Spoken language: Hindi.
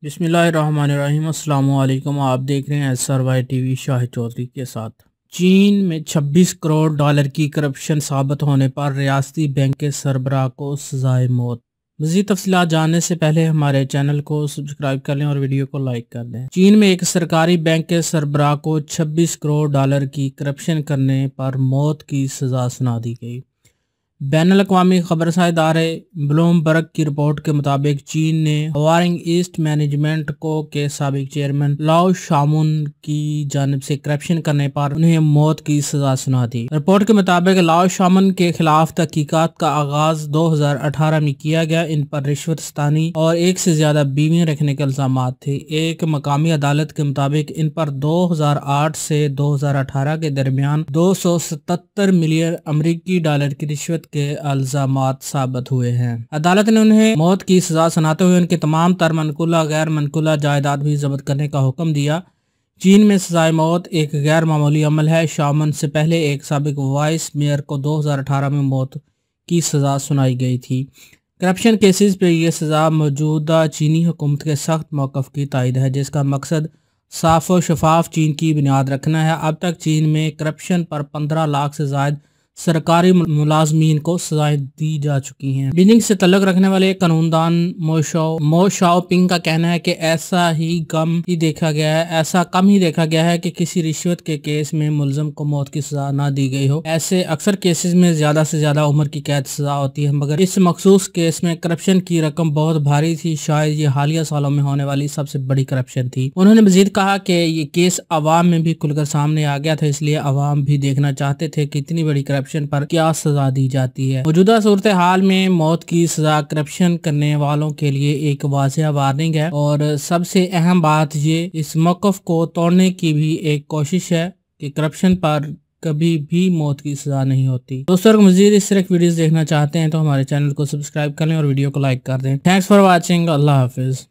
बिस्मिल्लाहिर्रहमानिर्रहीम। अस्सलाम वालेकुम। आप देख रहे हैं srytv शाहिद चौधरी के साथ। चीन में 26 करोड़ डॉलर की करप्शन साबित होने पर रियासती बैंक के सरबराह को सजाए मौत। मज़ीद तफसीलात जानने से पहले हमारे चैनल को सब्सक्राइब कर लें और वीडियो को लाइक कर दें। चीन में एक सरकारी बैंक के सरबराह को 26 करोड़ डॉलर की करप्शन करने पर मौत की सजा सुना दी गई। बैनुल-अक़वामी खबरसां इदारे ब्लूमबर्ग की रिपोर्ट के मुताबिक चीन ने हुआविंग ईस्ट मैनेजमेंट को के साबिक चेयरमैन लाओ शामुन की जानिब से करप्शन करने पर उन्हें मौत की सजा सुना दी। रिपोर्ट के मुताबिक लाओ शामुन के खिलाफ तहकीकात का आगाज 2018 में किया गया। इन पर रिश्वतस्तानी और एक से ज्यादा बीवियां रखने के इल्जाम थे। एक मकामी अदालत के मुताबिक इन पर 2008 से 2018 के दरमियान 277 मिलियन अमरीकी डॉलर की रिश्वत के इल्जामात साबित हुए हैं। अदालत ने उन्हें मौत की सजा सुनाते हुए उनकी तमाम तर मनकुला गैर मनकुला जायदाद भी जब्त करने का हुक्म दिया। चीन में सजाए मौत एक गैर मामूली अमल है। शामन से पहले एक साबिक वाइस मेयर को 2018 में मौत की सजा सुनाई गई थी। करप्शन केसेस पे यह सजा मौजूदा चीनी हुकूमत के सख्त मौक़िफ़ की तायद है, जिसका मकसद साफ और शफाफ चीन की बुनियाद रखना है। अब तक चीन में करप्शन पर 15 लाख से ज्यादा सरकारी मुलाजमीन को सजाएं दी जा चुकी हैं। बीजिंग से तल्लुक़ रखने वाले कानूनदान मो शाओपिंग का कहना है कि ऐसा कम ही देखा गया है कि किसी रिश्वत के केस में मुलजम को मौत की सजा ना दी गई हो। ऐसे अक्सर केसेस में ज्यादा से ज्यादा उम्र की कैद सजा होती है, मगर इस मखसूस केस में करप्शन की रकम बहुत भारी थी। शायद ये हालिया सालों में होने वाली सबसे बड़ी करप्शन थी। उन्होंने मजीद कहा कि ये केस अवाम में भी खुलकर सामने आ गया था, इसलिए अवाम भी देखना चाहते थे कि इतनी बड़ी करप्शन पर क्या सजा दी जाती है। मौजूदा सूरत हाल में मौत की सजा करप्शन करने वालों के लिए एक वाज़ेह वार्निंग है, और सबसे अहम बात ये इस मौक़िफ़ को तोड़ने की भी एक कोशिश है कि करप्शन पर कभी भी मौत की सजा नहीं होती। दोस्तों, अगर मज़ीद इस तरह की वीडियोस देखना चाहते हैं तो हमारे चैनल को सब्सक्राइब कर लें और वीडियो को लाइक कर दें। Thanks for watching. Allah Hafiz.